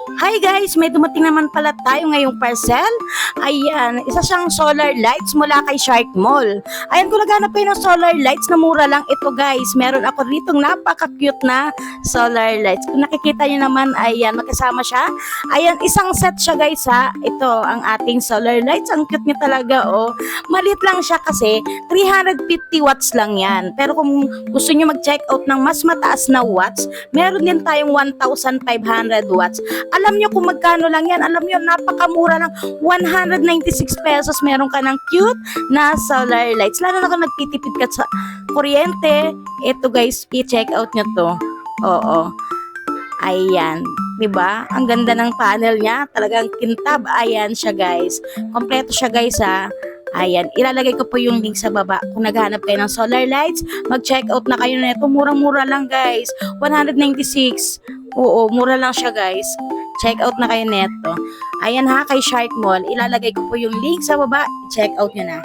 Hi guys, may dumating naman pala tayo ngayong parcel. Ayan, isa siyang solar lights mula kay Shark Mall. Ayan, kung naghanap kayo ng solar lights na mura lang, ito guys, meron ako ditong napaka-cute na solar lights. Kung nakikita niyo naman, ayan, magkasama siya. Ayan, isang set siya guys ha. Ito, ang ating solar lights. Ang cute niya talaga oh. Maliit lang siya kasi 350 watts lang yan. Pero kung gusto niyo mag-check out ng mas mataas na watts, meron din tayong 1,500 watts. Alam nyo kung magkano lang yan. Alam nyo, napakamura lang. 196 pesos. Meron ka ng cute na solar lights. Lalo na kung nagtitipid ka sa kuryente. Ito guys, i-check out nyo to. Oo. Ayan. Diba? Ang ganda ng panel niya. Talagang kintab. Ayan siya guys. Kompleto siya guys ha. Ayan, ilalagay ko po yung link sa baba. Kung naghahanap kayo ng solar lights, mag-check out na kayo na ito. Murang-mura lang guys. 196. Oo, mura lang siya guys. Check out na kayo neto. Ayan ha, kay Shark Mall. Ilalagay ko po yung link sa baba. Check out nyo na.